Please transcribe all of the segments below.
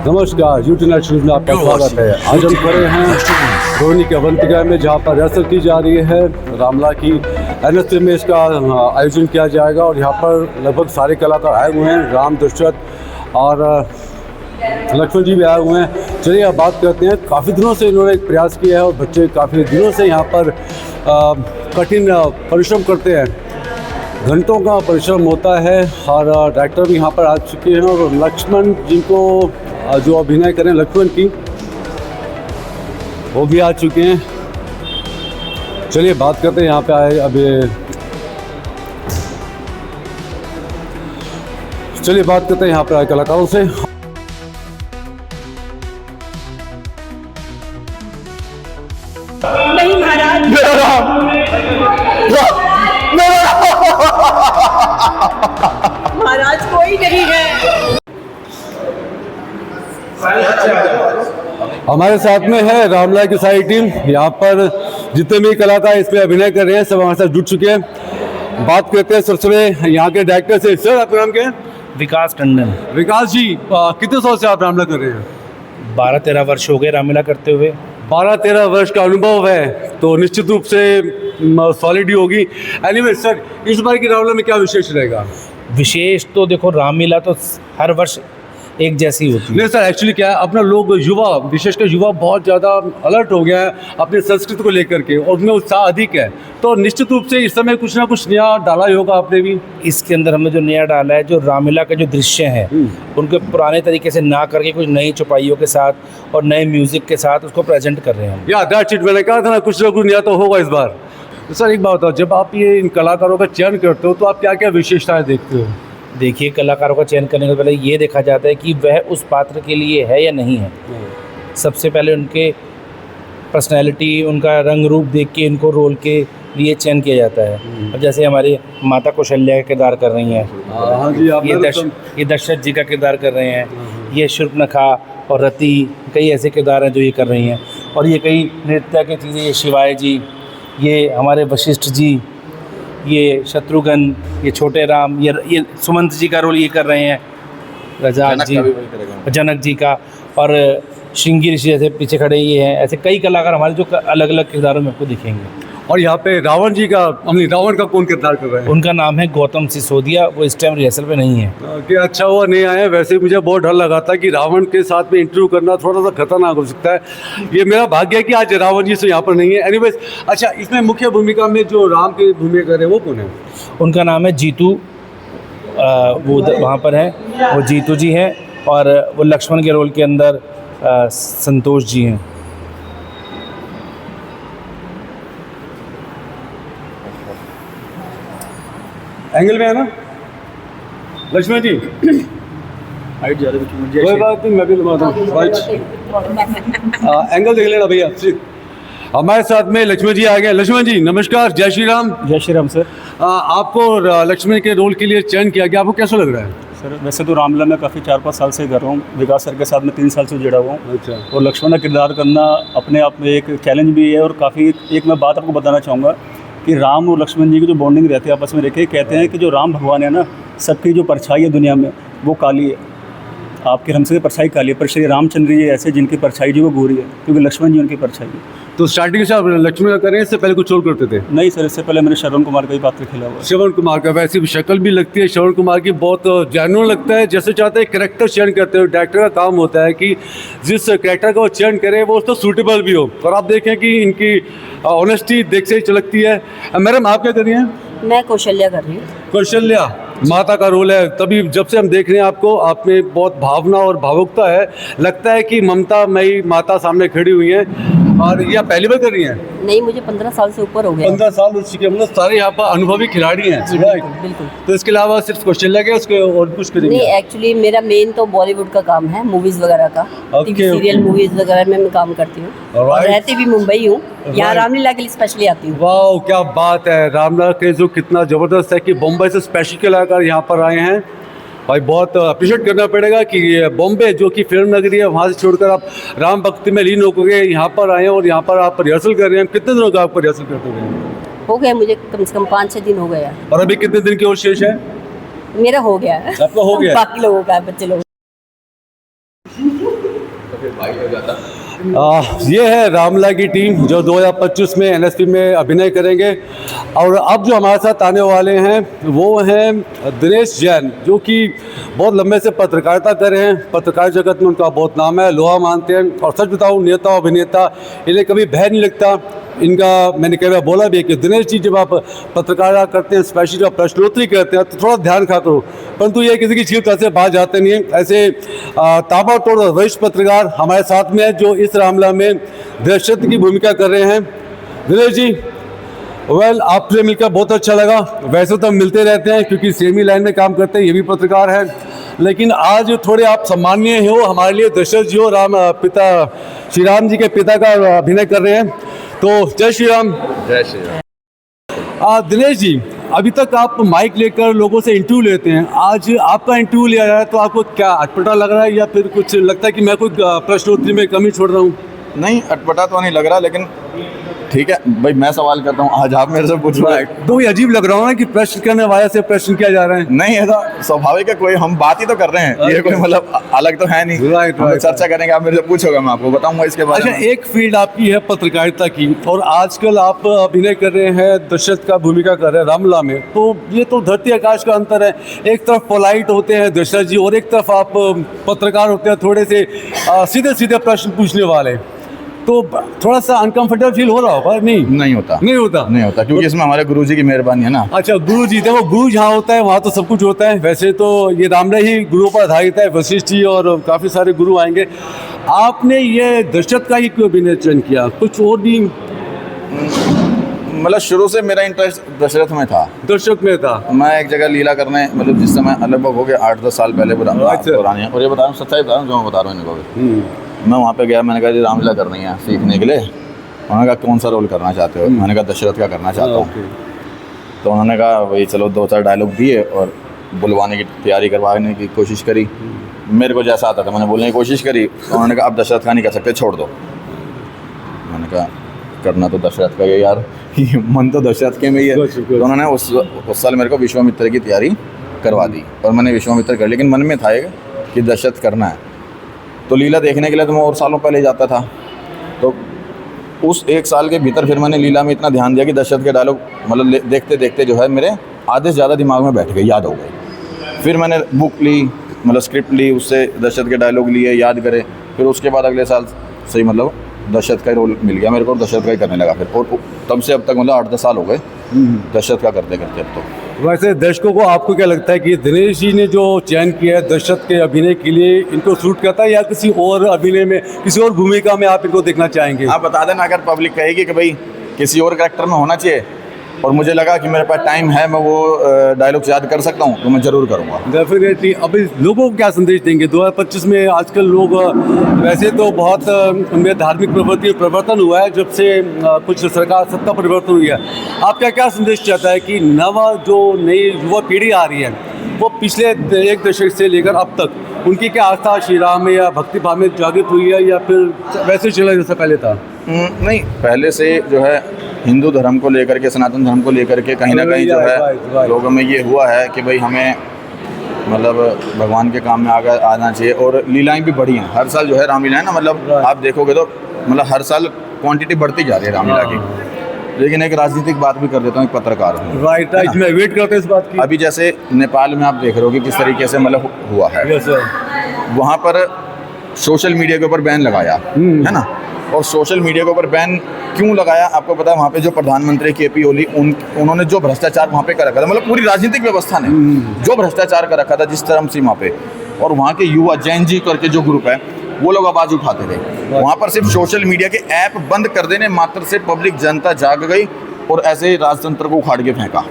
नमस्कार, YouTube national में आपका स्वागत है। आज हम खड़े हैं रोहिणी के अवंतिका में, जहाँ पर रिहर्सल की जा रही है रामला की। एनएसए में इसका आयोजन किया जाएगा और यहाँ पर लगभग सारे कलाकार आए हुए हैं। राम, दशरथ और लक्ष्मण जी भी आए हुए हैं। चलिए अब बात करते हैं। काफ़ी दिनों से इन्होंने एक प्रयास किया है और बच्चे काफ़ी दिनों से यहाँ पर कठिन परिश्रम करते हैं। घंटों का परिश्रम होता है और डायरेक्टर भी यहाँ पर आ चुके हैं और लक्ष्मण जिनको जो अभिनय करें लक्ष्मण की, वो भी आ चुके हैं। चलिए बात करते हैं यहाँ पे आए अभी। चलिए बात करते हैं यहाँ पे आए कलाकारों से। नहीं महाराज, महाराज कोई नहीं है। हमारे साथ में है रामला की सारी टीम। यहाँ पर जितने भी कलाकार इसमें अभिनय कर रहे हैं सब हमारे साथ जुड़ चुके हैं। बात करते हैं सबसे यहाँ के डायरेक्टर से। सर, आपका नाम क्या है? विकास टंडन। विकास जी, कितने साल से आप रामला कर रहे हैं? 12-13 वर्ष हो गए रामलीला करते हुए। 12-13 वर्ष का अनुभव है तो निश्चित रूप से सॉलिड ही होगी। एनीवे सर, इस बार की रामलीला में क्या विशेष रहेगा? विशेष तो देखो, रामलीला तो हर वर्ष एक जैसी होती है। नहीं सर, एक्चुअली क्या है, अपना लोग युवा, विशेषकर युवा बहुत ज़्यादा अलर्ट हो गया है अपनी संस्कृति को लेकर के और उनमें उत्साह अधिक है। तो निश्चित रूप से इस समय कुछ ना कुछ नया डाला ही होगा आपने भी। इसके अंदर हमने जो नया डाला है, जो रामलीला के जो दृश्य हैं उनके पुराने तरीके से ना करके कुछ नई चौपाइयों के साथ और नए म्यूजिक के साथ उसको प्रेजेंट कर रहे हैं। या दैट्स इट, मैंने कहा था ना कुछ ना कुछ नया तो होगा इस बार। तो सर एक बात बताओ, जब आप ये इन कलाकारों का चयन करते हो तो आप क्या क्या विशेषताएं देखते हो? देखिए, कलाकारों का चयन करने से पहले ये देखा जाता है कि वह उस पात्र के लिए है या नहीं है। सबसे पहले उनके पर्सनैलिटी, उनका रंग रूप देख के इनको रोल के लिए चयन किया जाता है। अब जैसे हमारी माता कौशल्या का किरदार कर रही हैं, हाँ जी, ये दशरथ जी का किरदार कर रहे हैं, ये शूर्पणखा और रति, कई ऐसे किरदार हैं जो ये कर रही हैं। और ये कई नृत्य की चीज़ें, ये शिवाय जी, ये हमारे वशिष्ठ जी, ये शत्रुघ्न, ये छोटे राम, ये सुमंत जी का रोल ये कर रहे हैं, रजाक जी, जनक जी का, और श्रृंगी ऋषि जैसे पीछे खड़े ये हैं। ऐसे कई कलाकार हमारे जो अलग अलग किरदारों में आपको दिखेंगे। और यहाँ पे रावण जी का, रावण का कौन किरदार कर रहे हैं? उनका नाम है गौतम सिसोदिया। वो इस टाइम रिहर्सल पे नहीं है। कि अच्छा हुआ नहीं आए। वैसे मुझे बहुत डर लगा था कि रावण के साथ में इंटरव्यू करना थोड़ा सा खतरनाक हो सकता है। ये मेरा भाग्य है कि आज रावण जी से यहाँ पर नहीं है। एनीवेज, अच्छा, इसमें मुख्य भूमिका में जो राम की भूमिका कर रहे हैं वो कौन है? उनका नाम है जीतू। वो वहाँ पर हैं, वो जीतू जी हैं। और वो लक्ष्मण के रोल के अंदर संतोष जी हैं। एंगल में है ना लक्ष्मण जी? हाइट ज़्यादा कोई बात नहीं, मैं भी लगा दूँ। एंगल देख लेना भैया। हमारे साथ में लक्ष्मण जी आ गए। लक्ष्मण जी नमस्कार, जय श्री राम। जय श्री राम सर। आपको लक्ष्मण के रोल के लिए चयन किया गया, आपको कैसा लग रहा है? सर वैसे तो रामलीला में काफ़ी 4-5 साल से कर रहा हूँ। विकास सर के साथ में 3 साल से जुड़ा हुआ हूँ। अच्छा। और लक्ष्मण का किरदार करना अपने आप में एक चैलेंज भी है। और काफ़ी एक मैं बात आपको बताना चाहूँगा कि राम और लक्ष्मण जी की जो बॉन्डिंग रहती है आपस में, देखिए कहते हैं कि जो राम भगवान है ना, सबकी जो परछाई है दुनिया में वो काली है। आपके हमसे परछाई काली है, पर श्री रामचंद्र जी ऐसे जिनकी परछाई जो वो गोरी है, क्योंकि लक्ष्मण जी उनकी परछाई है। तो स्टार्टिंग से आप लक्ष्मण का करें, इससे पहले कुछ और करते थे? नहीं सर, इससे पहले मैंने श्रवण कुमार का ही पात्र खेला हुआ है। श्रवण कुमार का, वैसे भी शक्ल भी लगती है श्रवण कुमार की, बहुत जेन्युइन लगता है। जैसे चाहते हैं कैरेक्टर चयन करते हो, डायरेक्टर का काम होता है कि जिस कैरेक्टर का वो चयन करे वो उसको सूटेबल भी हो। और आप देखें कि इनकी ऑनेस्टी देख से ही झलकती है। मैडम आप क्या कर रही हैं? मैं कौशल्या कर रही हूँ। कौशल्या माता का रोल है। तभी जब से हम देख रहे हैं आपको, आप में बहुत भावना और भावुकता है। लगता है कि ममता मई माता सामने खड़ी हुई है। और ये आप पहली बार कर रही हैं? नहीं, मुझे 15 साल से ऊपर हो गया। 15 साल हो चुके हैं, मतलब सारे यहाँ पर अनुभवी खिलाड़ी हैं। बिल्कुल। तो इसके अलावा सिर्फ कौशल्या के उसके और कुछ करेंगे? नहीं, एक्चुअली मेरा मेन तो बॉलीवुड का काम है, मूवीज़ वगैरह का। टीवी सीरियल मूवीज़ वगैरह में मैं काम करती हूँ और रहती भी मुंबई हूँ। यहाँ रामलीला के लिए स्पेशली आती हूँ। वाह, क्या बात है। रामलीला के जो कितना ज़बरदस्त है कि बॉम्बे से स्पेशल कलाकार यहाँ पर आए हैं। भाई बहुत अप्रिशिएट करना पड़ेगा कि बॉम्बे जो कि फिल्म नगरी है, वहाँ से छोड़कर आप राम भक्ति में लीन होकर यहाँ पर आए हैं और यहाँ पर आप रिहर्सल कर रहे हैं। कितने दिनों का आपको रिहर्सल करते हुए? हो गया मुझे कम से कम 5-6 दिन हो गया। और अभी कितने दिन की और शेष है? मेरा हो गया है। आपका हो गया? बाकी लोगों का है, बच्चे लोगों तो फिर भाई हो जाता। ये है रामला की टीम जो 2025 में एनएसपी में अभिनय करेंगे। और अब जो हमारे साथ आने वाले हैं वो हैं दिनेश जैन, जो कि बहुत लंबे से पत्रकारिता कर रहे हैं। पत्रकार जगत में उनका बहुत नाम है, लोहा मानते हैं। और सच बताऊं, नेता और अभिनेता इन्हें कभी भय नहीं लगता इनका। मैंने कई बार बोला भी है कि दिनेश जी, जब आप पत्रकारिता करते हैं, स्पेशली जब प्रश्नोत्तरी करते हैं, तो थोड़ा ध्यान रखा करो। परंतु ये किसी की चीज ऐसे बाहर जाते नहीं हैं। ऐसे ताबड़तोड़ वरिष्ठ पत्रकार हमारे साथ में है जो इस रामला में दहशत की भूमिका कर रहे हैं। दिनेश जी, वेल, आपसे मिलकर बहुत अच्छा लगा। वैसे तो हम मिलते रहते हैं क्योंकि सेम ही लाइन में काम करते हैं, ये भी पत्रकार है, लेकिन आज थोड़े आप सम्माननीय हो हमारे लिए। दशरथ जी हो, श्री राम जी के पिता का अभिनय कर रहे हैं, तो जय श्री राम। जय श्री राम। दिनेश जी, अभी तक आप माइक लेकर लोगों से इंटरव्यू लेते हैं, आज आपका इंटरव्यू लिया जा रहा है, तो आपको क्या अटपटा लग रहा है या फिर कुछ लगता है कि मैं कोई प्रश्नोत्तरी में कमी छोड़ रहा हूँ? नहीं, अटपटा तो नहीं लग रहा, लेकिन ठीक है भाई, मैं सवाल करता हूँ, आज आप मेरे से पूछ रहे हैं तो ये अजीब लग रहा हो ना कि प्रश्न करने वाले से प्रश्न किया जा रहा है। नहीं, ऐसा स्वाभाविक है, कोई हम बात ही तो कर रहे हैं, ये कोई मतलब अलग तो है नहीं। राइट, हम चर्चा करेंगे, आप मेरे से पूछोगे, मैं आपको बताऊंगा इसके बारे में। अच्छा, एक फील्ड आपकी है पत्रकारिता की, और आजकल आप अभिनय कर रहे हैं, दशरथ का भूमिका कर रहे हैं रामला में, तो ये तो धरती आकाश का अंतर है। एक तरफ पोलाइट होते हैं दशरथ जी, और एक तरफ आप पत्रकार होते हैं थोड़े से सीधे सीधे प्रश्न पूछने वाले, तो थोड़ा सा अनकंफर्टेबल फील हो रहा होगा? नहीं होता, क्योंकि इसमें हमारे गुरुजी की मेहरबानी है ना। अच्छा, गुरु जी, देखो गुरु जहाँ होता है वहाँ तो सब कुछ होता है। वैसे तो ये रामला ही गुरु पर आधारित है, वशिष्ठ जी और काफ़ी सारे गुरु आएंगे। आपने ये दशरथ का ही क्यों अभिनय चयन किया, कुछ और भी? मतलब शुरू से मेरा इंटरेस्ट दशरथ में था, दर्शक में था। मैं एक जगह लीला करने, मतलब जिस समय लगभग हो गया 8-10 साल पहले पुरानी, और ये बता रहा हूँ, सच्चाई बता रहा हूँ जो मैं बता रहा हूँ इनको। मैं वहाँ पे गया, मैंने कहा जी रामलीला करनी है सीखने के लिए। उन्होंने कहा कौन सा रोल करना चाहते हो? मैंने कहा दशरथ का करना चाहता हूँ। तो उन्होंने कहा वही चलो 2-4 डायलॉग दिए और बुलवाने की तैयारी करवाने की कोशिश करी। मेरे को जैसा आता था मैंने बोलने की कोशिश करी, तो उन्होंने कहा अब दशरथ का नहीं कर सकते, छोड़ दो। मैंने कहा करना तो दशरथ का ही यार, मन तो दशरथ के में ही है। तो उन्होंने उस साल मेरे को विश्वामित्र की तैयारी करवा दी और मैंने विश्वामित्र कर, लेकिन मन में था कि दशरथ करना है। तो लीला देखने के लिए तो मैं और सालों पहले जाता था, तो उस 1 साल के भीतर फिर मैंने लीला में इतना ध्यान दिया कि दशरथ के डायलॉग मतलब देखते देखते जो है मेरे आधे से ज़्यादा दिमाग में बैठ गए, याद हो गए। फिर मैंने बुक ली, मतलब स्क्रिप्ट ली, उससे दशरथ के डायलॉग लिए, याद करे। फिर उसके बाद अगले साल सही मतलब दशरथ का रोल मिल गया मेरे को, दशरथ का ही करने लगा फिर। और तब से अब तक मतलब 8-10 साल हो गए दशरथ का करते करते अब तो। वैसे दर्शकों को आपको क्या लगता है कि दिनेश जी ने जो चयन किया है दशरथ के अभिनय के लिए, इनको सूट करता है या किसी और अभिनय में, किसी और भूमिका में आप इनको देखना चाहेंगे? आप बता देना, अगर पब्लिक कहेगी कि भाई किसी और कैरेक्टर में होना चाहिए और मुझे लगा कि मेरे पास टाइम है, मैं वो डायलॉग्स याद कर सकता हूँ, तो मैं ज़रूर करूँगा। डेफिनेटली। अभी लोगों को क्या संदेश देंगे 2025 में? आजकल लोग वैसे तो बहुत उनमें धार्मिक प्रवृत्ति परिवर्तन हुआ है जब से कुछ सरकार सत्ता परिवर्तन हुई है। आपका क्या संदेश चाहता है कि जो नई युवा पीढ़ी आ रही है वो पिछले 1 दशक से लेकर अब तक उनकी क्या आस्था श्री राम में या भक्ति भाव में जागृत हुई है या फिर वैसे चला जैसा पहले था? नहीं, पहले से जो है हिंदू धर्म को लेकर के, सनातन धर्म को लेकर के कहीं ना कहीं जो है लोगों में ये हुआ है कि भाई हमें मतलब भगवान के काम में आगे आना चाहिए। और लीलाएं भी बढ़ी हैं हर साल जो है, रामलीला है ना, मतलब आप देखोगे तो मतलब हर साल क्वांटिटी बढ़ती जा रही है रामलीला की। लेकिन एक राजनीतिक बात भी कर देता हूँ, एक पत्रकार हूँ। राइट, मैं वेट करता हूँ इस बात की। अभी जैसे नेपाल में आप देख रहे हो कि किस तरीके से मतलब हुआ है, वहाँ पर सोशल मीडिया के ऊपर बैन लगाया है ना। और सोशल मीडिया के ऊपर बैन क्यों लगाया आपको पता है? वहाँ पे जो प्रधानमंत्री KP ओली उन्होंने जो भ्रष्टाचार वहाँ पे कर रखा था, मतलब पूरी राजनीतिक व्यवस्था ने जो भ्रष्टाचार कर रखा था जिस चरम सीमा पे, और वहाँ के युवा जैन जी करके जो ग्रुप है वो लोग आवाज़ उठाते थे। वहाँ पर सिर्फ सोशल मीडिया के ऐप बंद कर देने मात्र से पब्लिक जनता जाग गई और ऐसे राजतंत्र को उखाड़ के फेंका।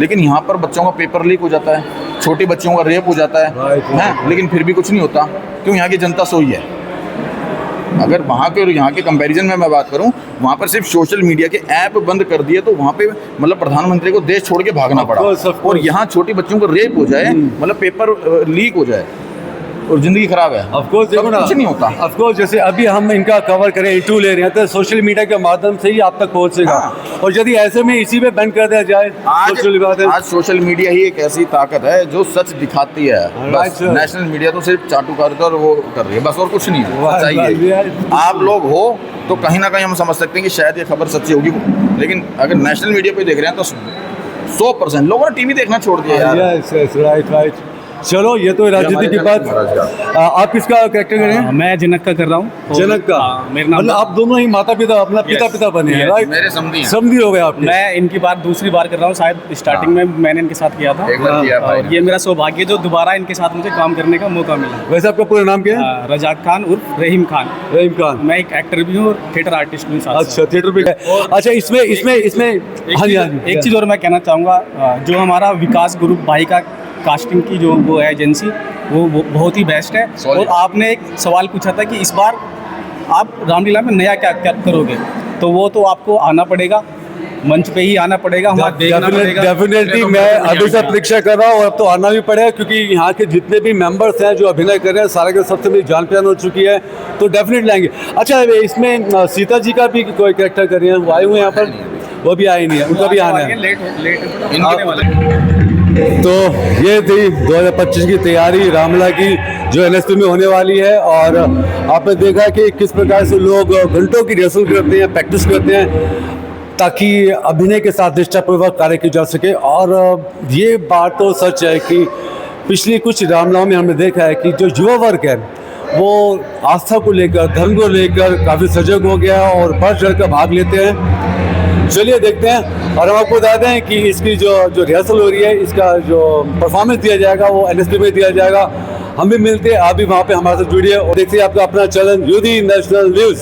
लेकिन यहाँ पर बच्चों का पेपर लीक हो जाता है, छोटी बच्चियों का रेप हो जाता है, लेकिन फिर भी कुछ नहीं होता। क्यों? यहाँ की जनता सोई है। अगर वहाँ के और यहाँ के कंपैरिजन में मैं बात करूँ, वहाँ पर सिर्फ सोशल मीडिया के ऐप बंद कर दिए तो वहाँ पे मतलब प्रधानमंत्री को देश छोड़ के भागना पड़ा। और यहाँ छोटी बच्चियों को रेप हो जाए, मतलब पेपर लीक हो जाए, और ज़िंदगी ख़राब है। ऑफ कोर्स देखो ना, कुछ नहीं होता। ऑफ कोर्स जैसे अभी हम इनका कवर करें, इंटरव्यू ले रहे हैं, तो सोशल मीडिया के माध्यम से ही आप तक पहुंचेगा। हाँ। और यदि ऐसे में इसी पे बंद कर दिया जाए, सोशल बात है। आज सोशल मीडिया ही एक ऐसी ताकत है जो सच दिखाती है। Right, बस sir. नेशनल मीडिया तो सिर्फ चाटुकारिता और वो कर रही है, बस और कुछ नहीं है। वाह, सच्चाई वाह, है। आप लोग हो तो कहीं ना कहीं हम समझ सकते हैं कि शायद ये खबर सच्ची होगी, लेकिन अगर नेशनल मीडिया पे देख रहे हैं तो 100% लोगों ने टीवी देखना छोड़ दिया यार। Yes yes, right right. चलो ये तो राजनीति की बात। आप किसका कैरेक्टर कर रहे हैं? मैं जनक का कर रहा हूँ। जनक का? मेरा नाम मतलब आप दोनों ही माता पिता, अपना पिता पिता बने हैं, राइट? मेरे समधी हैं। समधी हो गए आपके। मैं इनकी बात दूसरी बार कर रहा हूँ, शायद स्टार्टिंग में मैंने इनके साथ किया था। एक बार किया भाई और ये मेरा सौभाग्य जो दोबारा इनके साथ मुझे काम करने का मौका मिला। वैसे आपका पूरा नाम क्या है? रजाक खान उर्फ रहीम खान। रहीम खान। मैं एक एक्टर भी हूँ और थिएटर आर्टिस्ट भी हूँ साथ अच्छा, थिएटर भी है। अच्छा, इसमें हाँ जी हाँ जी। एक चीज़ और मैं कहना चाहूँगा, जो हमारा विकास ग्रुप भाई का कास्टिंग की जो वो है एजेंसी, वो बहुत ही बेस्ट है। और आपने एक सवाल पूछा था कि इस बार आप रामलीला में नया क्या क्या करोगे, तो वो तो आपको आना पड़ेगा, मंच पे ही आना पड़ेगा, हमारा देखना पड़ेगा। डेफिनेटली मैं अभी से प्रतीक्षा कर रहा हूँ और अब तो आना भी पड़ेगा, क्योंकि यहाँ के जितने भी मेंबर्स हैं जो अभिनय कर रहे हैं, सारे के सबसे मेरी जान पहचान हो चुकी है, तो डेफिनेटली आएंगे। अच्छा, इसमें सीता जी का भी कोई कैरेक्टर कर रहे हैं, वो आए हुए हैं यहाँ पर? वो भी आए नहीं है, उनका भी आना है। तो ये थी 2025 की तैयारी रामलीला की, जो एनएसपी में होने वाली है। और आपने देखा कि किस प्रकार से लोग घंटों की रिहर्सल करते हैं, प्रैक्टिस करते हैं, ताकि अभिनय के साथ निष्ठापूर्वक कार्य किया जा सके। और ये बात तो सच है कि पिछली कुछ रामलीलाओं में हमने देखा है कि जो युवा वर्ग है वो आस्था को लेकर, धर्म को लेकर काफ़ी सजग हो गया और बढ़ चढ़ कर भाग लेते हैं। चलिए देखते हैं। और हम आपको बता दें कि इसकी जो रिहर्सल हो रही है, इसका जो परफॉर्मेंस दिया जाएगा वो एनएसपी में दिया जाएगा। हम भी मिलते हैं, आप भी वहाँ पे हमारे साथ जुड़िए और देखिए आपका अपना चैनल यूदी नेशनल न्यूज़।